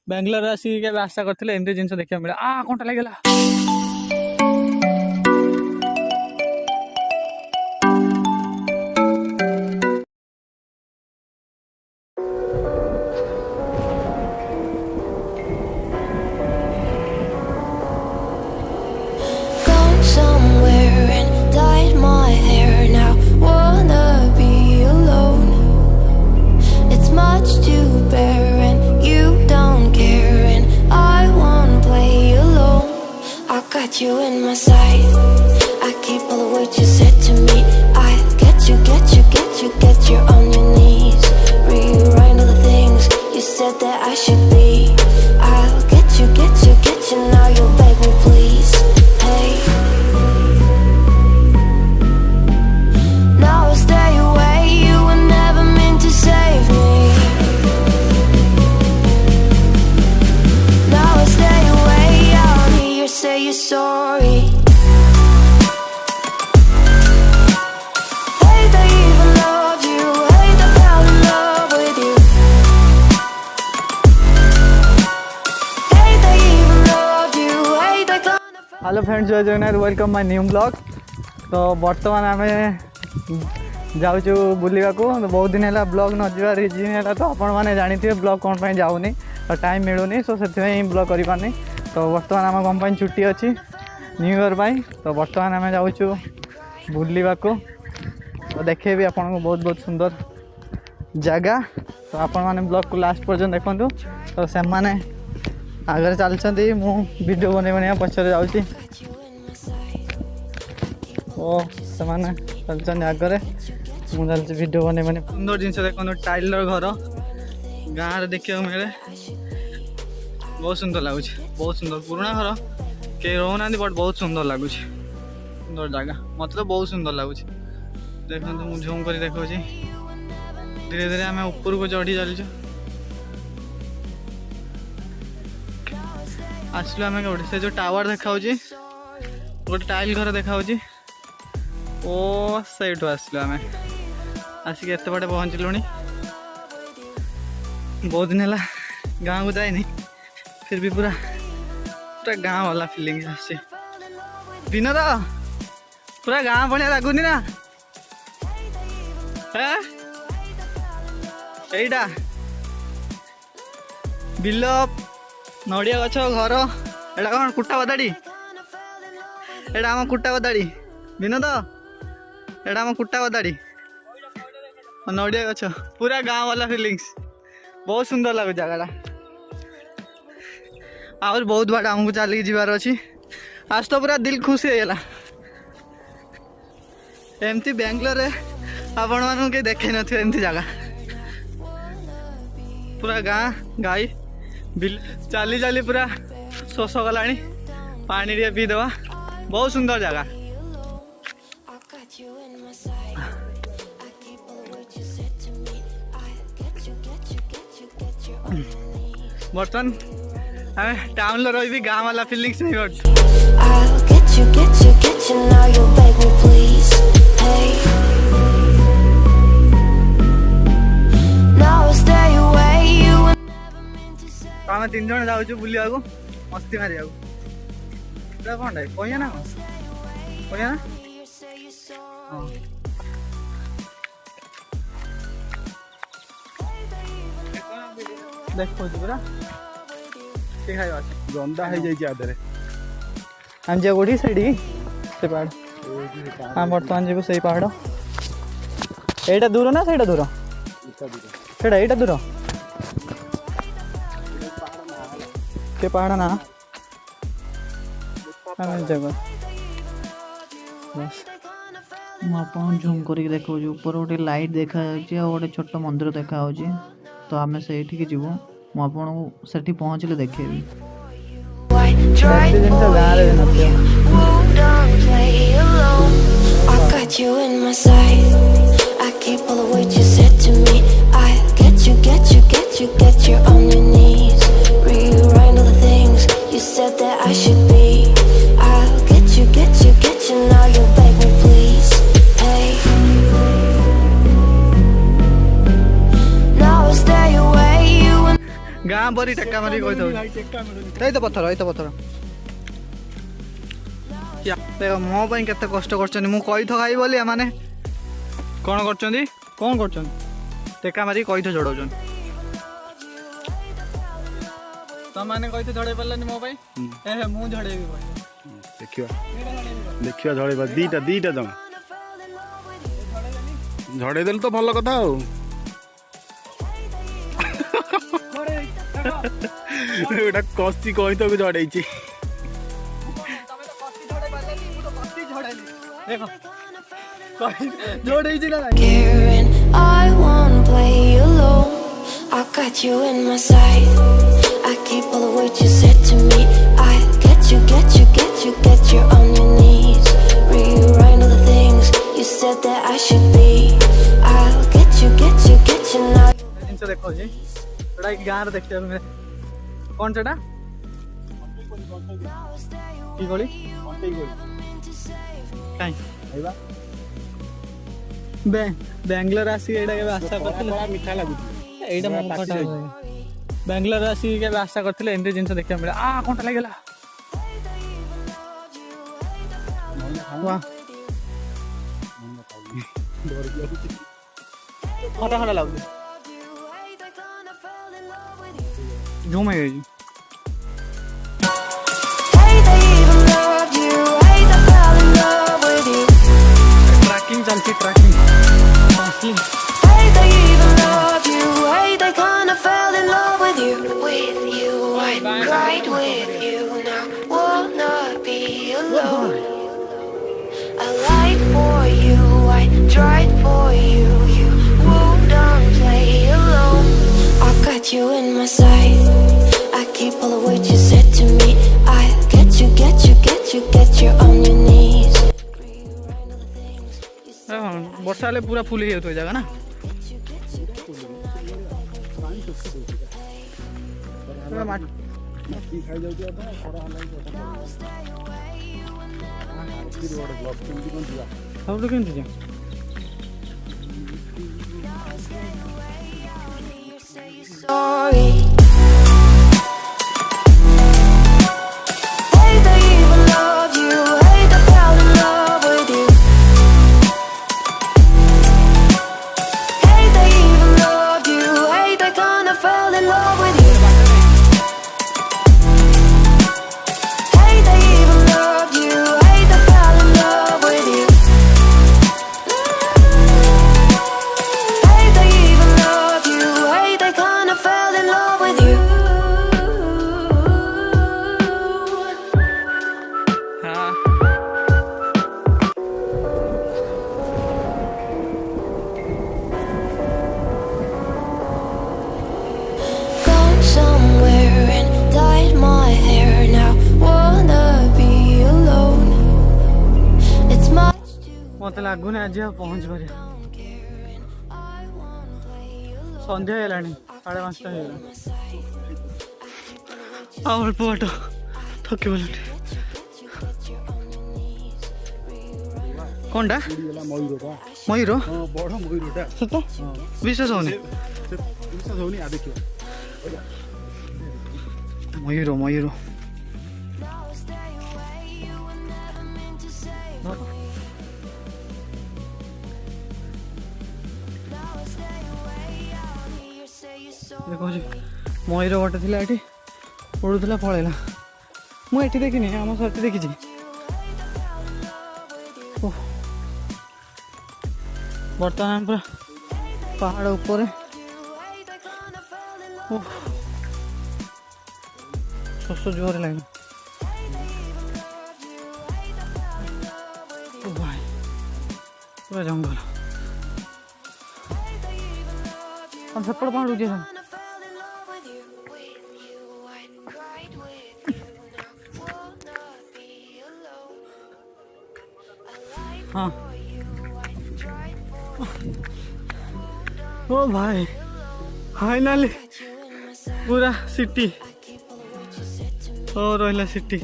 बेंगलोर आसिक आशा करते एमती जिन देखा मिले कंटा लगे You in my sight, I keep all the words you said to me. I'll get you on your knees. Rewrite all the things you said that I should be. I'll get you, now you'll beg me please. Hey, now I'll stay away, you were never meant to save me. Now I'll stay away, I'll hear you say you're sorry. Hate I even loved you, hate I fell in love with you. Hate I even loved you, hate I gonna fall. Hello friends जय Jagannath welcome my new blog. तो बर्तमान आम जाऊँ बुलवा को बहुत दिन है ब्लॉग न जा रिजन है तो आपण मैंने जानी ब्लॉग कौन पर जाऊनी और टाइम मिलूनी सो से ब्लॉग कर पारनी। तो बर्तमान आम कंपनी छुट्टी अच्छी न्यू ईयर पाई तो बर्तमान आम जाऊँ बुलवा को तो देखे भी आपन को बहुत बहुत सुंदर जगह। तो आपण मैंने ब्लॉग को लास्ट पर्यटन देखूँ तो से मैंने आगे चलती मु वीडियो बने बने पचर जाऊँगी ओ से चलते आगे मुझे वीडियो बने बने सुंदर जिन देखो टाइलर घर गाँव देखा मिले बहुत सुंदर लगुच बहुत सुंदर पुराना घर कहीं रोना बट बहुत सुंदर लगुच सुंदर जगह मतलब बहुत सुंदर लगुच देखो मुझे झूम कर देखा धीरे धीरे आम ऊपर को चढ़ी चलचु आसलु आम गोटे से जो टावर देखा गोटे टाइल घर देखा ओ सैठू आसलु आम आसिक एत बाटे पहुँचलु बहुत दिन है गाँव को जाए फिर भी पूरा पूरा गाँव वाला फीलिंग आसे दिन तो पूरा गाँव भाया लगुनि ना एटा बिल नड़िया गछ घर एटा कौन कुटा बदाड़ी एटा आम कुटा बदाड़ी दिन तो एटा आम कुटा बदाड़ी नड़िया गछ पूरा गाँव वाला फीलिंग्स बहुत सुंदर लगुच जगह और बहुत बार आमको चलिए जीवार अच्छी आज तो पूरा दिल खुश होगा एमती बेंगलोर आपण मान के देखे न एमती जगह पूरा गाँ गाई बिल चली चली पूरा शोष गला पानी टे पीदेवा बहुत सुंदर जगह बर्तमान टाउन लो रही गाँव वाला फीलिंग्स नहीं but I'll get you, now you'll beg me please. Hey, now I'll stay away, you were never meant to say. तो आम तीन जन जाऊँ बुलिया को मस्ती मारिया को कौन कहिए ना कहिए ना देखो पूरा गंदा है जाए हम जा गोटी साइड से पहाड़ हाँ बर्तमान जीव से पहाड़ एटा दूर ना सहीटा दूर सेटा एटा दूर के पहाड़ ना जगह आप झूम कर देखा ऊपर गोटे लाइट देखा गोटे छोट मंदिर देखा तो आम से जीवु मुझे पहुँचले देखेबी got you in my sight. I keep all the words you said to me. I'll get you on your knees. Rewrite all the things you said that I should be. I'll get you, now you'll beg me please. Hey, now I'll stay away, you and गाँव पर मारी टेक्का मारी कहि दो एई तो पत्थर देख मो पई केते कष्ट करछनी मु कहि थो खाई बोली माने कोन करछनी टेक्का मारी कहि थो जोड़ौछन तो माने कहि थो झड़े परलानी मो पई ए मु झड़ेबी देखिया झड़ेबा दीटा जमा झड़े देल तो भल कथा हो एटा कस्ती कहि तो झड़ेछि Karen, I wanna play alone. I got you in my sight. I keep all the words you said to me. I get you on your knees. Rewrite all the things you said that I should be. I'll get you now. जिनसे देखो जी थोड़ा एक गार देखते हैं मेरे कौन सेटा की गोली काई आइबा बैंगलोर आसी एडा के आशा करथिले मीठा लागु एडा मो खटा बैंगलोर आसी के आशा करथिले एंती जिनसे देखते मिले आ कोनटा लागला वाह खटा लागु झूम है जी ट्रैकिंग चलती trekking Hey, they even love you. Hey, they kinda fell in love with you. With you, I cried with you. Now wanna be alone. I lied for you. I tried for you. You wouldn't play alone. I got you in my sight. I keep all the words you said to me. I get you on your knees. वर्षा ले पूरा full ही जगह ना सब केमती Sorry. Hey, they even love you. Hey, they fell in love with you. Hey, they even love you. Hey, they kinda fell in love with you. Hey, they even love you. Hey, they fell in love with you. Hey, they even love you. Hey, they kinda fell in love with you. हाँ Gone somewhere and dyed my hair. Now wanna be alone. It's much too मत लगुनि आज पहुँच पारे सन्ध्या है 5:30 अल्प बाट थके बोल कौन टा मयूर बड़ मयूरटा सत विश्वास होनी होनी आ देखियो मयूर मयूर देखो जी मयूर गोटे थी ये उड़ूला पलैला मुझे देखनी आम साथी देखी बर्तमान पूरा पहाड़ ऊपर शोष जोर लगे भाई पूरा जंगल हम सेपट पहाड़ उठे हाँ ओ भाई फाइनली पूरा सिटी और रहा सिटी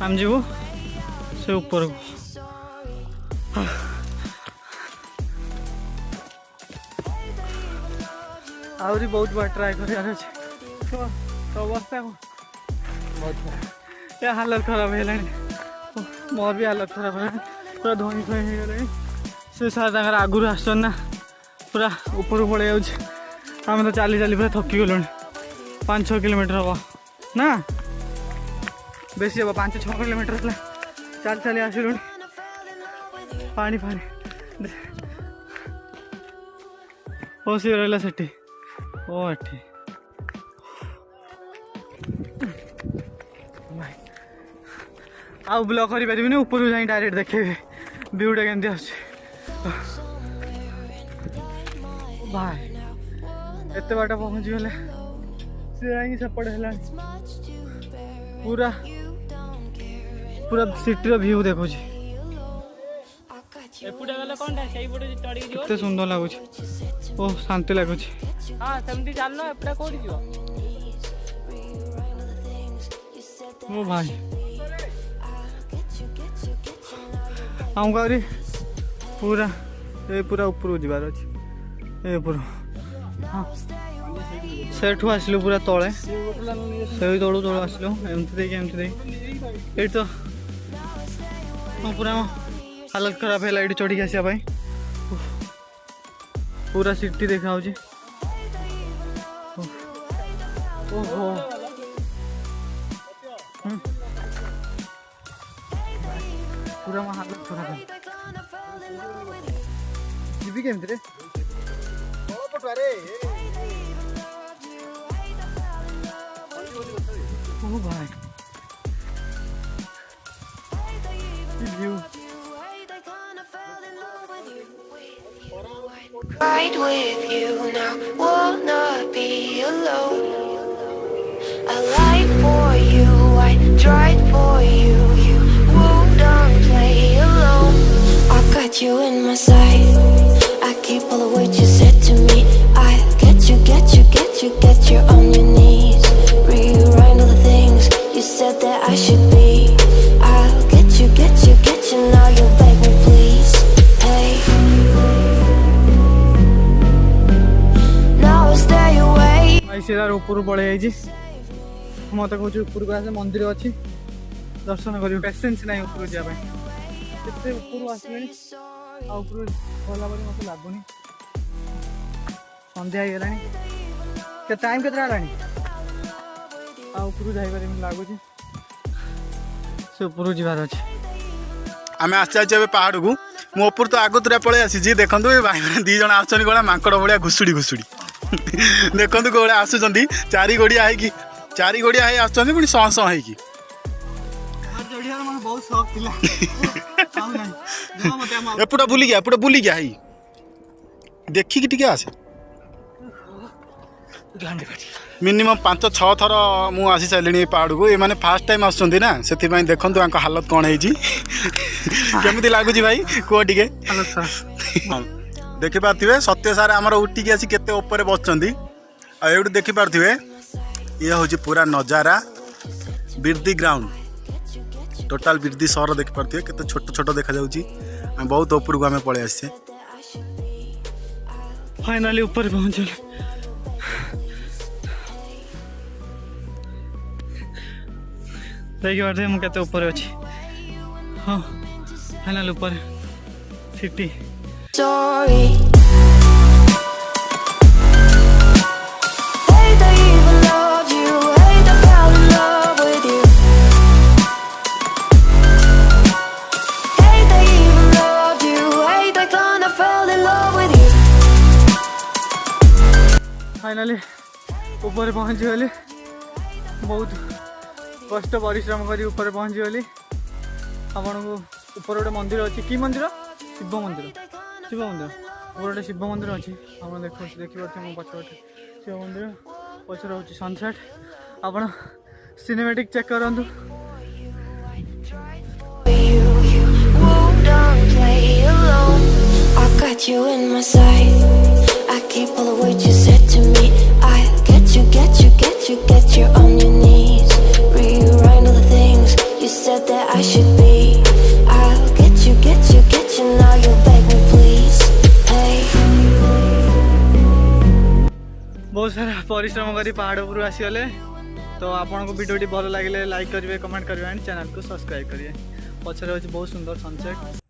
आम जीवु से ऊपर को आहरी बहुत बार ट्राए कर अवस्था बहुत खराब ये हालत खराब है मोर भी हालत खराब है पूरा धोई धोई हो गले से सार आगुरी आसन ना पूरा ऊपर पड़े आम तो चली चली पूरा थकी गलु 5-6 किलोमीटर हम ना बेसी हम 5-6 किलोमीटर है चल चली आसलु पानी पानी ओ सी रहा सेठी ओ एठी आउ ब्लॉक कर पारि ऊपर जाए डायरेक्ट देखे व्यूटा केमती आस भाई एत बाट पहुँची गले सी सेपट है पूरा पूरा सिटी व्यू देखो केते सुंदर लगुच ओ शांति लगुच ओ भाई आमको पूरा ये पूरा ऊपर जीवार अच्छे ऊपर हाँ सेठू आसलु पूरा तले से तलू तलू आसलु एमती ये तो हाँ पूरा हालत खराब है ये चढ़ी आसापी पूरा सिटी देखा ओहो पूरा मो हालत खराब है जीवी केमती रे ओ भाई view Ride with you now, wanna be alone. I lied for you, I tried for you, you wouldn't play alone. I got you in my sight, I keep all the words you said to me. I get you, get you, get you, get you on your knees. Rewrite all the things you said that I should be. I'll get you, get you, get you, now you beg me please. Hey, now I'll stay away. सीधार ऊपर पड़े मत कह ऊपर को आसे मंदिर अच्छी दर्शन कर पेसेंस ना ऊपर जावाई केते ऊपर आसले ऊपर गला मत लगुनि संध्या हो टाइम केतरा ऊपर जापर लगुच से ऊपर जीवार अच्छे आम आस पहाड़ को मो ऊपर तो आगतुरा पलि आसी देखो भाई मैंने 2 जन आसुच्च कौन माकड़ भाया घुषुड़ी घुषुड़ी देखो कौड़ा आसुच्च 4 गोड़िया है 4 गोड़िया है आस पुणी सह सह है बहुत शौक एपटा बुली गया है देखिकी टिके आसे मिनिमम 5-6 थर मु आसी सारे पहाड़ को ये फास्ट टाइम आसुँच ना से देखो हालत कौन है केमी लगुच भाई कह टे देखिपे सत्य सार आमर उठिकी आसी केते ऊपर बसुँच आठ देखिपे ये हूँ पूरा नजारा बिरदी ग्राउंड टोटाल बिरदी सहर देखिपे केते छोट छोट देखा बहुत ऊपर को आम पलि आसे फाइनाली ऊपर पहुँचे देखिए पार्थे मुझे केते ऊपर अच्छी हाँ फाइनाल ऊपर city Sorry. Hey, they even loved you. Hey, they fell in love with you. Hey, they even loved you. Hey, they kinda fell in love with you. Finally ऊपर पहुँची गली बहुत कष्ट परिश्रम कर ऊपर पहुँची गली आपन को ऊपर गोटे मंदिर अच्छी कि मंदिर शिव मंदिर ऊपर गोटे शिव मंदिर अच्छी आप देखिए मो पछपटे शिव मंदिर पचर हूँ सनसेट आप सिनेमेटिक चेक करूँ I got you in my sight, I keep all the words you said to me. बहुत सारा परिश्रम करी पहाड़ उपरू आसीगले तो आपको वीडियोटी भल लगे लाइक करेंगे कमेंट करेंगे एंड चैनल को सब्सक्राइब करेंगे पछरे बहुत सुंदर सनसेट